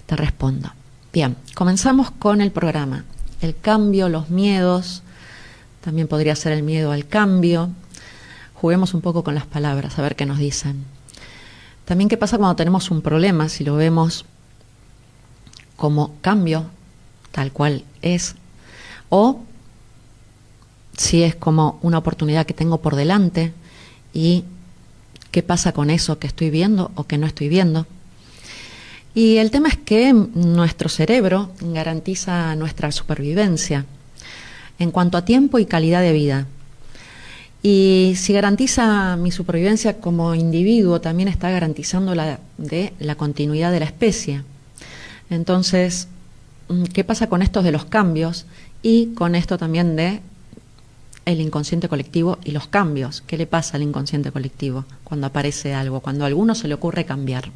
te respondo. Bien, comenzamos con el programa. El cambio, los miedos, también podría ser el miedo al cambio. Juguemos un poco con las palabras, a ver qué nos dicen. También qué pasa cuando tenemos un problema, si lo vemos como cambio, tal cual es, o si es como una oportunidad que tengo por delante y qué pasa con eso que estoy viendo o que no estoy viendo. Y el tema es que nuestro cerebro garantiza nuestra supervivencia en cuanto a tiempo y calidad de vida. Y si garantiza mi supervivencia como individuo, también está garantizando la continuidad de la especie. Entonces, ¿qué pasa con estos de los cambios? Y con esto también de el inconsciente colectivo y los cambios. ¿Qué le pasa al inconsciente colectivo cuando aparece algo, cuando a alguno se le ocurre cambiar?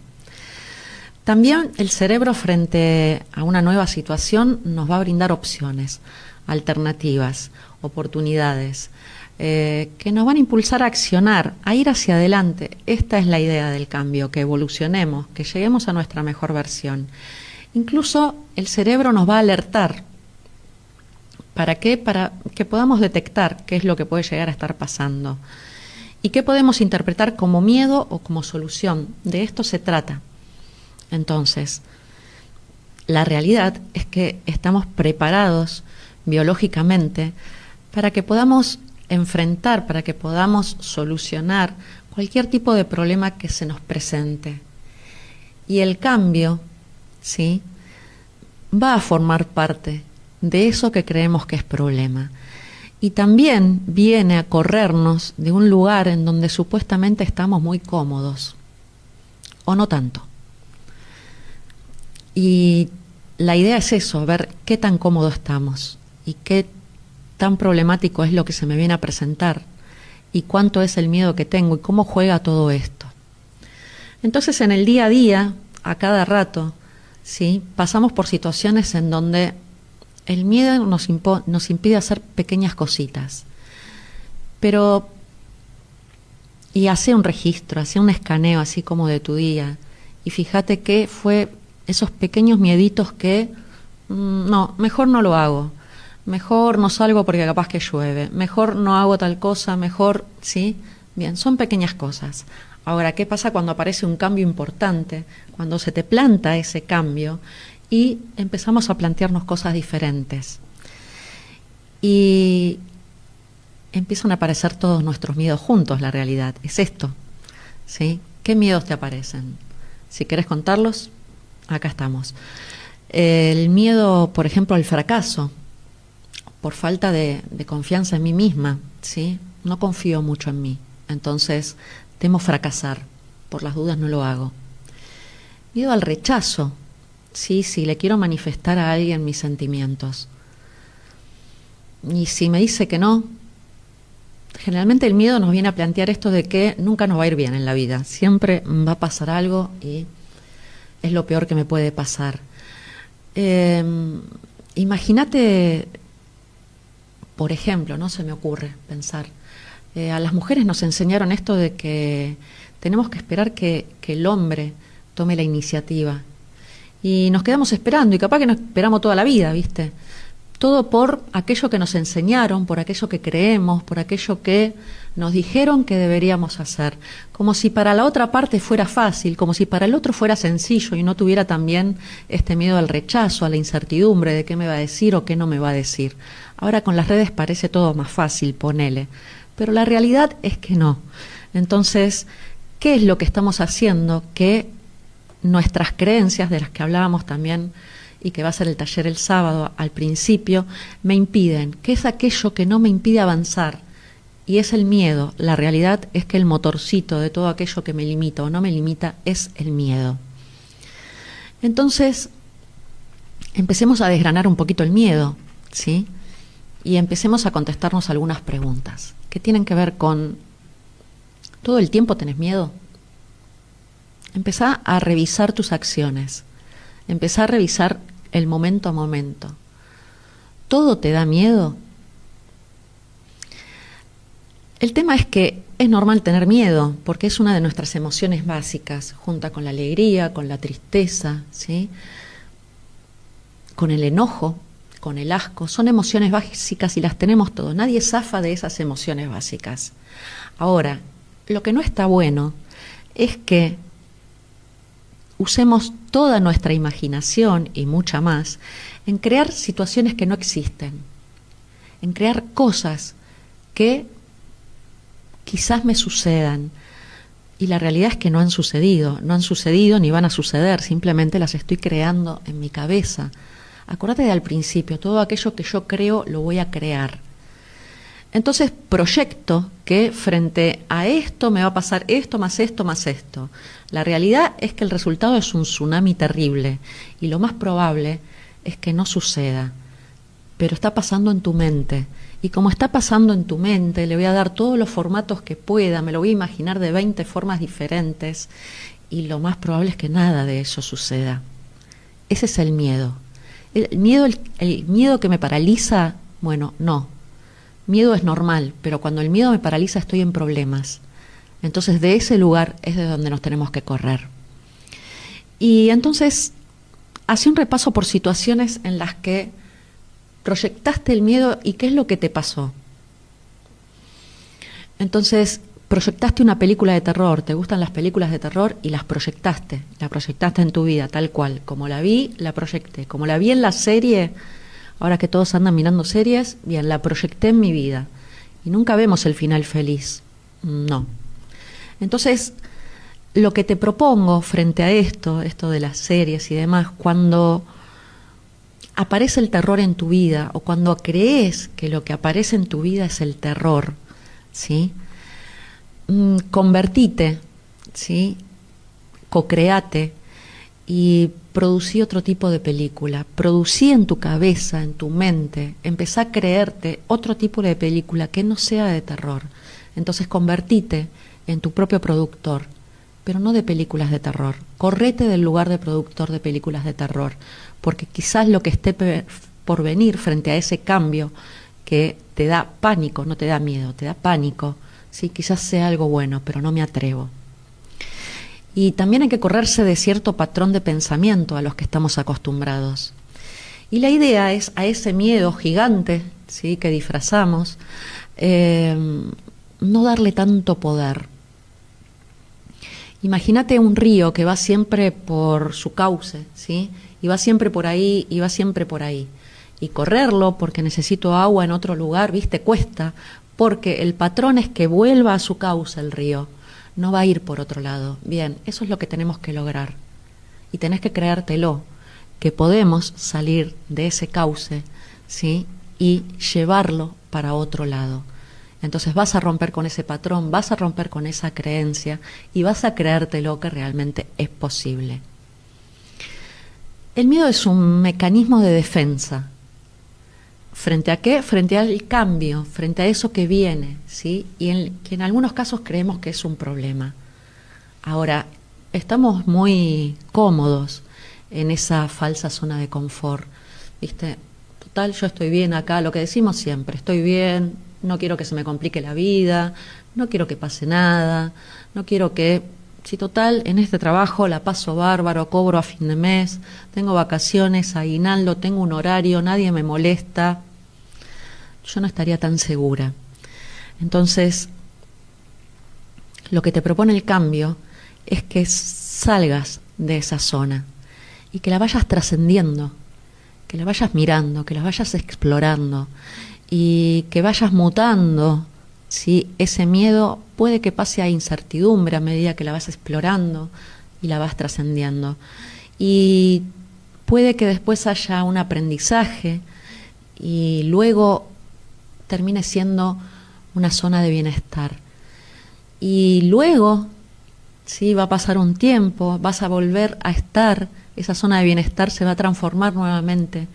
También el cerebro frente a una nueva situación nos va a brindar opciones, alternativas, oportunidades, que nos van a impulsar a accionar, a ir hacia adelante. Esta es la idea del cambio, que evolucionemos, que lleguemos a nuestra mejor versión. Incluso el cerebro nos va a alertar. ¿Para qué? Para que podamos detectar qué es lo que puede llegar a estar pasando. Y qué podemos interpretar como miedo o como solución. De esto se trata. Entonces, la realidad es que estamos preparados biológicamente para que podamos enfrentar, para que podamos solucionar cualquier tipo de problema que se nos presente. Y el cambio, ¿sí?, va a formar parte de eso que creemos que es problema. Y también viene a corrernos de un lugar en donde supuestamente estamos muy cómodos, o no tanto. Y la idea es eso, ver qué tan cómodo estamos y qué tan problemático es lo que se me viene a presentar y cuánto es el miedo que tengo y cómo juega todo esto. Entonces, en el día a día, a cada rato, ¿sí?, pasamos por situaciones en donde el miedo nos impide hacer pequeñas cositas. Pero, y hace un registro, hace un escaneo así como de tu día, y fíjate qué fue esos pequeños mieditos que, no, mejor no lo hago, mejor no salgo porque capaz que llueve, mejor no hago tal cosa, mejor, ¿sí? Bien, son pequeñas cosas. Ahora, ¿qué pasa cuando aparece un cambio importante? Cuando se te planta ese cambio y empezamos a plantearnos cosas diferentes. Y empiezan a aparecer todos nuestros miedos juntos, la realidad. Es esto, ¿sí? ¿Qué miedos te aparecen? Si querés contarlos, acá estamos. El miedo, por ejemplo, al fracaso, por falta de confianza en mí misma, ¿sí? No confío mucho en mí, entonces temo fracasar, por las dudas no lo hago. Miedo al rechazo, ¿sí? Si le quiero manifestar a alguien mis sentimientos. Y si me dice que no, generalmente el miedo nos viene a plantear esto de que nunca nos va a ir bien en la vida, siempre va a pasar algo y es lo peor que me puede pasar. Imagínate, por ejemplo, no se me ocurre pensar, a las mujeres nos enseñaron esto de que tenemos que esperar que el hombre tome la iniciativa. Y nos quedamos esperando, y capaz que nos esperamos toda la vida, ¿viste? Todo por aquello que nos enseñaron, por aquello que creemos, por aquello que nos dijeron que deberíamos hacer. Como si para la otra parte fuera fácil, como si para el otro fuera sencillo y no tuviera también este miedo al rechazo, a la incertidumbre de qué me va a decir o qué no me va a decir. Ahora con las redes parece todo más fácil, ponele. Pero la realidad es que no. Entonces, ¿qué es lo que estamos haciendo que nuestras creencias, de las que hablábamos también, y que va a ser el taller el sábado al principio, me impiden? ¿Qué es aquello que no me impide avanzar? Y es el miedo. La realidad es que el motorcito de todo aquello que me limita o no me limita es el miedo. Entonces, empecemos a desgranar un poquito el miedo, ¿sí? Y empecemos a contestarnos algunas preguntas que tienen que ver con: ¿todo el tiempo tenés miedo? Empezá a revisar tus acciones. Empezá a revisar el momento a momento. ¿Todo te da miedo? El tema es que es normal tener miedo, porque es una de nuestras emociones básicas, junto con la alegría, con la tristeza, ¿sí? con el enojo, con el asco. Son emociones básicas y las tenemos todos. Nadie zafa de esas emociones básicas. Ahora, lo que no está bueno es que usemos toda nuestra imaginación y mucha más en crear situaciones que no existen, en crear cosas que quizás me sucedan. Y la realidad es que no han sucedido ni van a suceder, simplemente las estoy creando en mi cabeza. Acuérdate de al principio, todo aquello que yo creo lo voy a crear. Entonces proyecto que frente a esto me va a pasar esto, más esto, más esto. La realidad es que el resultado es un tsunami terrible y lo más probable es que no suceda, pero está pasando en tu mente. Y como está pasando en tu mente, le voy a dar todos los formatos que pueda, me lo voy a imaginar de 20 formas diferentes y lo más probable es que nada de eso suceda. Ese es el miedo. El miedo que me paraliza, bueno, no. Miedo es normal, pero cuando el miedo me paraliza estoy en problemas. Entonces de ese lugar es de donde nos tenemos que correr. Y entonces, hace un repaso por situaciones en las que proyectaste el miedo y qué es lo que te pasó. Entonces, proyectaste una película de terror, te gustan las películas de terror y la proyectaste en tu vida, tal cual. Como la vi, la proyecté. Como la vi en la serie, ahora que todos andan mirando series, bien, la proyecté en mi vida. Y nunca vemos el final feliz. No. Entonces, lo que te propongo frente a esto de las series y demás, cuando aparece el terror en tu vida o cuando crees que lo que aparece en tu vida es el terror, ¿sí? Convertite, ¿sí? Cocreate y producí otro tipo de película. Producí en tu cabeza, en tu mente, empezá a creerte otro tipo de película que no sea de terror. Entonces convertite en tu propio productor, pero no de películas de terror. Correte del lugar de productor de películas de terror, porque quizás lo que esté por venir frente a ese cambio que te da pánico, no te da miedo, te da pánico, sí, quizás sea algo bueno, pero no me atrevo. Y también hay que correrse de cierto patrón de pensamiento a los que estamos acostumbrados. Y la idea es a ese miedo gigante, ¿sí?, que disfrazamos, no darle tanto poder. Imagínate un río que va siempre por su cauce, ¿sí? Y va siempre por ahí, y va siempre por ahí. Y correrlo porque necesito agua en otro lugar, ¿viste? Cuesta, porque el patrón es que vuelva a su cauce el río, no va a ir por otro lado. Bien, eso es lo que tenemos que lograr. Y tenés que creértelo, que podemos salir de ese cauce, ¿sí?, y llevarlo para otro lado. Entonces vas a romper con ese patrón, vas a romper con esa creencia y vas a creértelo que realmente es posible. El miedo es un mecanismo de defensa. ¿Frente a qué? Frente al cambio, frente a eso que viene, ¿sí? Y que en algunos casos creemos que es un problema. Ahora, estamos muy cómodos en esa falsa zona de confort, ¿viste? Total, yo estoy bien acá, lo que decimos siempre, estoy bien, no quiero que se me complique la vida, no quiero que pase nada, no quiero que, si total, en este trabajo la paso bárbaro, cobro a fin de mes, tengo vacaciones, aguinaldo, tengo un horario, nadie me molesta, yo no estaría tan segura. Entonces, lo que te propone el cambio es que salgas de esa zona y que la vayas trascendiendo, que la vayas mirando, que la vayas explorando y que vayas mutando, ¿sí? Ese miedo puede que pase a incertidumbre a medida que la vas explorando y la vas trascendiendo. Y puede que después haya un aprendizaje y luego termine siendo una zona de bienestar. Y luego, ¿sí?, va a pasar un tiempo, vas a volver a estar, esa zona de bienestar se va a transformar nuevamente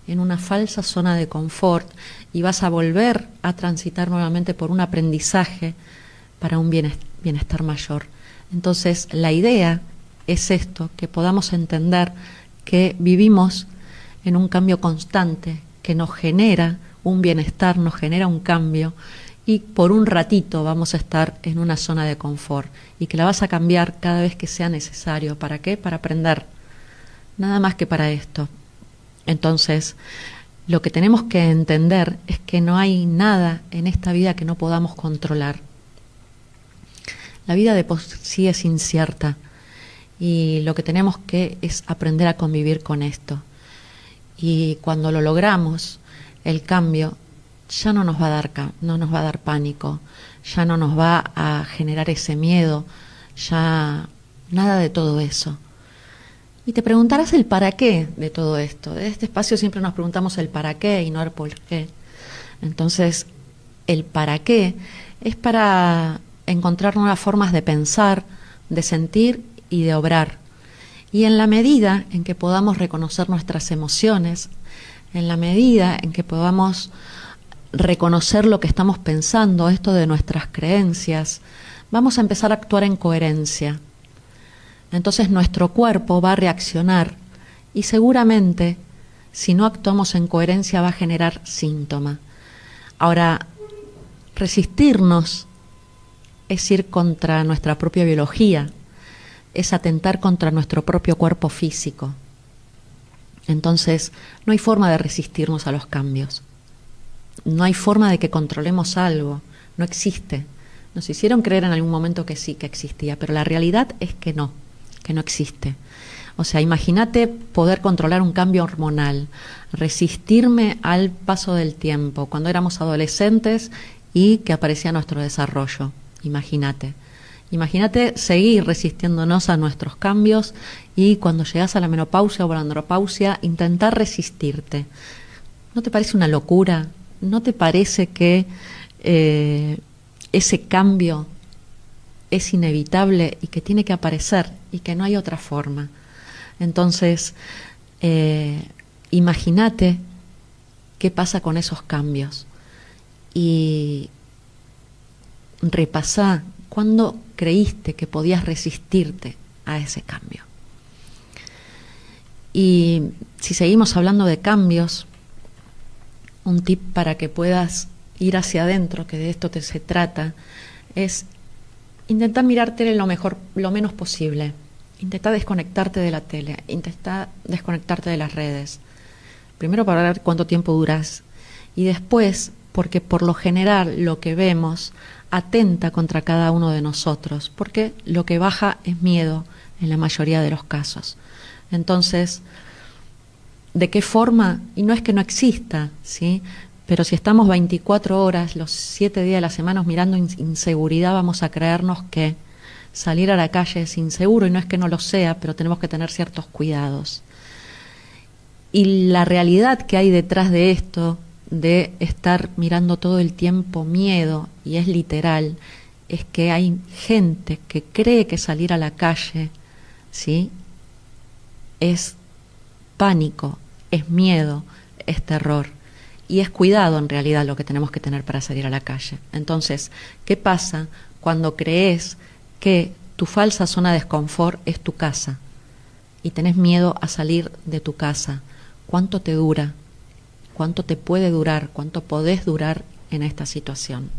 en una falsa zona de confort y vas a volver a transitar nuevamente por un aprendizaje para un bienestar mayor. Entonces, la idea es esto, que podamos entender que vivimos en un cambio constante, que nos genera un bienestar, nos genera un cambio y por un ratito vamos a estar en una zona de confort y que la vas a cambiar cada vez que sea necesario. ¿Para qué? Para aprender. Nada más que para esto. Entonces, lo que tenemos que entender es que no hay nada en esta vida que no podamos controlar. La vida de por sí es incierta y lo que tenemos que es aprender a convivir con esto. Y cuando lo logramos, el cambio ya no nos va a dar pánico, ya no nos va a generar ese miedo, ya nada de todo eso. Y te preguntarás el para qué de todo esto. De este espacio siempre nos preguntamos el para qué y no el por qué. Entonces, el para qué es para encontrar nuevas formas de pensar, de sentir y de obrar. Y en la medida en que podamos reconocer nuestras emociones, en la medida en que podamos reconocer lo que estamos pensando, esto de nuestras creencias, vamos a empezar a actuar en coherencia. Entonces nuestro cuerpo va a reaccionar y seguramente si no actuamos en coherencia va a generar síntoma. Ahora, resistirnos es ir contra nuestra propia biología, es atentar contra nuestro propio cuerpo físico. Entonces, no hay forma de resistirnos a los cambios. No hay forma de que controlemos algo. No existe. Nos hicieron creer en algún momento que sí, que existía, pero la realidad es que no existe. O sea, imagínate poder controlar un cambio hormonal, resistirme al paso del tiempo, cuando éramos adolescentes y que aparecía nuestro desarrollo. Imagínate seguir resistiéndonos a nuestros cambios y cuando llegas a la menopausia o a la andropausia, intentar resistirte. ¿No te parece una locura? ¿No te parece que ese cambio es inevitable y que tiene que aparecer y que no hay otra forma? Entonces, imagínate qué pasa con esos cambios y repasá cuándo creíste que podías resistirte a ese cambio. Y si seguimos hablando de cambios, un tip para que puedas ir hacia adentro, que de esto se trata, es intentar mirarte lo menos posible. Intenta desconectarte de la tele, intenta desconectarte de las redes. Primero para ver cuánto tiempo duras y después porque por lo general lo que vemos atenta contra cada uno de nosotros, porque lo que baja es miedo en la mayoría de los casos. Entonces, ¿de qué forma? Y no es que no exista, ¿sí? Pero si estamos 24 horas, los 7 días de la semana mirando inseguridad, vamos a creernos que salir a la calle es inseguro, y no es que no lo sea, pero tenemos que tener ciertos cuidados. Y la realidad que hay detrás de esto, de estar mirando todo el tiempo miedo, y es literal, es que hay gente que cree que salir a la calle, ¿sí?, es pánico, es miedo, es terror. Y es cuidado en realidad lo que tenemos que tener para salir a la calle. Entonces, ¿qué pasa cuando crees que tu falsa zona de confort es tu casa y tenés miedo a salir de tu casa? ¿Cuánto te dura? ¿Cuánto te puede durar? ¿Cuánto podés durar en esta situación?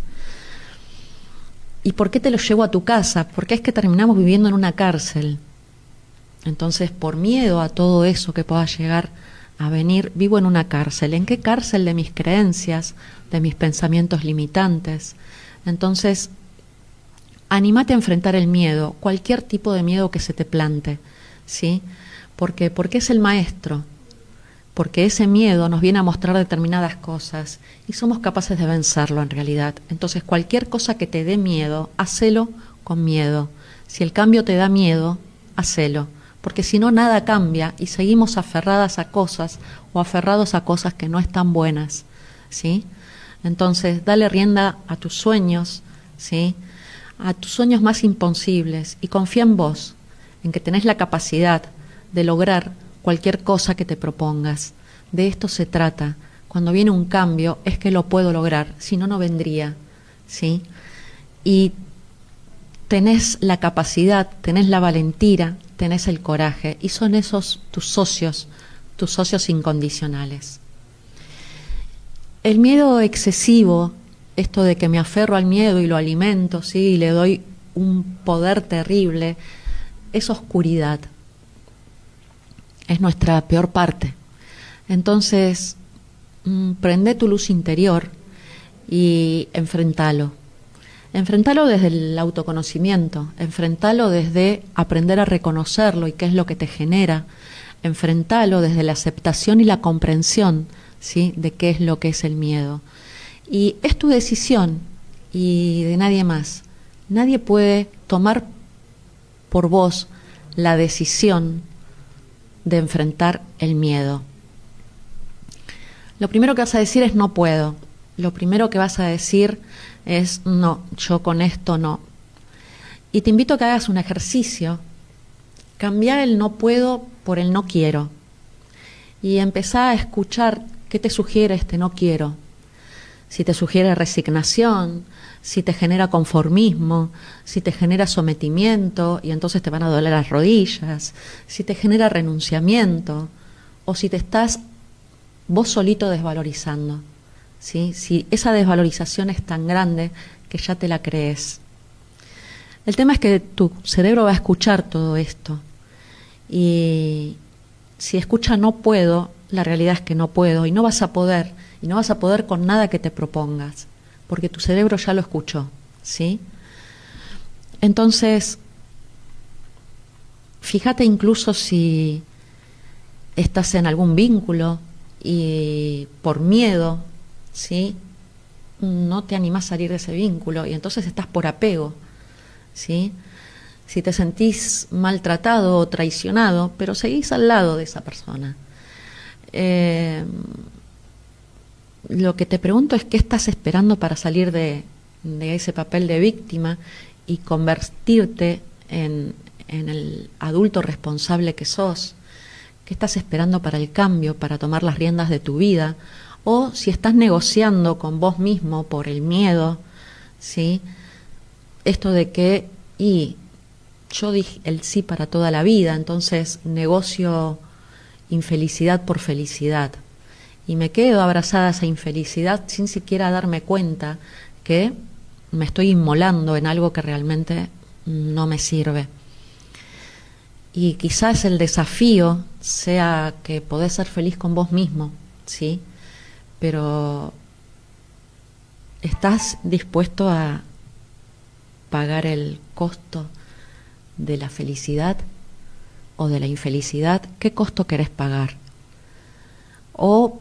¿Y por qué te lo llevo a tu casa? Porque es que terminamos viviendo en una cárcel. Entonces, por miedo a todo eso que pueda llegar a venir, vivo en una cárcel. ¿En qué cárcel? De mis creencias, de mis pensamientos limitantes. Entonces, anímate a enfrentar el miedo, cualquier tipo de miedo que se te plante, ¿sí? Porque es el maestro, porque ese miedo nos viene a mostrar determinadas cosas y somos capaces de vencerlo en realidad. Entonces, cualquier cosa que te dé miedo, hacelo con miedo. Si el cambio te da miedo, hacelo. Porque si no, nada cambia y seguimos aferradas a cosas o aferrados a cosas que no están buenas, ¿sí? Entonces, dale rienda a tus sueños, ¿sí?, a tus sueños más imposibles, y confía en vos, en que tenés la capacidad de lograr cualquier cosa que te propongas. De esto se trata. Cuando viene un cambio es que lo puedo lograr, si no, no vendría, ¿sí? Y tenés la capacidad, tenés la valentía, tenés el coraje, y son esos tus socios incondicionales. El miedo excesivo, esto de que me aferro al miedo y lo alimento, ¿sí?, y le doy un poder terrible, es oscuridad. Es nuestra peor parte. Entonces, prende tu luz interior y enfrentalo. Enfrentalo desde el autoconocimiento, enfrentalo desde aprender a reconocerlo y qué es lo que te genera, enfrentalo desde la aceptación y la comprensión, ¿sí?, de qué es lo que es el miedo. Y es tu decisión y de nadie más. Nadie puede tomar por vos la decisión de enfrentar el miedo. Lo primero que vas a decir es no puedo. Lo primero que vas a decir es no, yo con esto no. Y te invito a que hagas un ejercicio, cambiar el no puedo por el no quiero. Y empezar a escuchar qué te sugiere este no quiero. Si te sugiere resignación, si te genera conformismo, si te genera sometimiento y entonces te van a doler las rodillas, si te genera renunciamiento o si te estás vos solito desvalorizando, ¿sí? Si esa desvalorización es tan grande que ya te la crees. El tema es que tu cerebro va a escuchar todo esto y si escucha no puedo, la realidad es que no puedo y no vas a poder con nada que te propongas, porque tu cerebro ya lo escuchó, ¿sí? Entonces, fíjate incluso si estás en algún vínculo y por miedo, ¿sí?, no te animás a salir de ese vínculo y entonces estás por apego, ¿sí? Si te sentís maltratado o traicionado, pero seguís al lado de esa persona. Lo que te pregunto es qué estás esperando para salir de ese papel de víctima y convertirte en el adulto responsable que sos. ¿Qué estás esperando para el cambio, para tomar las riendas de tu vida? O si estás negociando con vos mismo por el miedo, ¿sí? Esto de que, yo dije el sí para toda la vida, entonces negocio infelicidad por felicidad. Y me quedo abrazada a esa infelicidad sin siquiera darme cuenta que me estoy inmolando en algo que realmente no me sirve. Y quizás el desafío sea que podés ser feliz con vos mismo, ¿sí? Pero ¿estás dispuesto a pagar el costo de la felicidad o de la infelicidad? ¿Qué costo querés pagar? O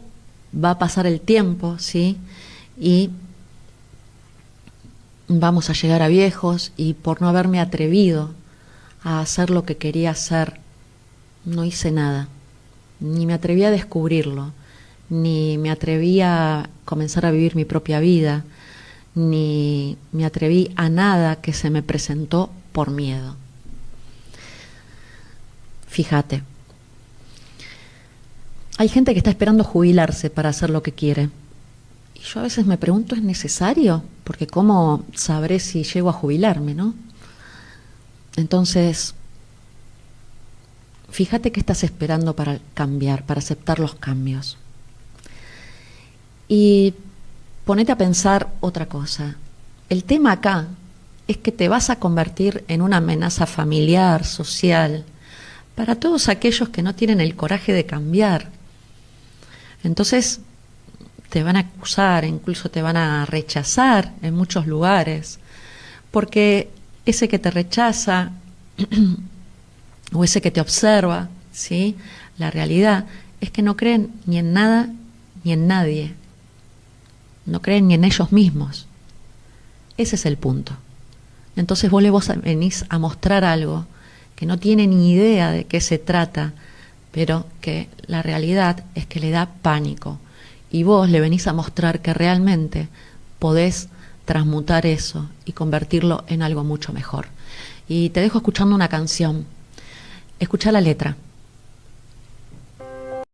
va a pasar el tiempo, ¿sí?, y vamos a llegar a viejos y por no haberme atrevido a hacer lo que quería hacer, no hice nada, ni me atreví a descubrirlo, ni me atreví a comenzar a vivir mi propia vida, ni me atreví a nada que se me presentó por miedo. Fíjate, hay gente que está esperando jubilarse para hacer lo que quiere. Y yo a veces me pregunto, ¿es necesario? Porque ¿cómo sabré si llego a jubilarme, no? Entonces, fíjate qué estás esperando para cambiar, para aceptar los cambios. Y ponete a pensar otra cosa. El tema acá es que te vas a convertir en una amenaza familiar, social, para todos aquellos que no tienen el coraje de cambiar. Entonces te van a acusar, incluso te van a rechazar en muchos lugares, porque ese que te rechaza o ese que te observa, ¿sí?, la realidad es que no creen ni en nada ni en nadie, no creen ni en ellos mismos. Ese es el punto. Entonces vos venís a mostrar algo que no tiene ni idea de qué se trata, pero que la realidad es que le da pánico. Y vos le venís a mostrar que realmente podés transmutar eso y convertirlo en algo mucho mejor. Y te dejo escuchando una canción. Escuchá la letra.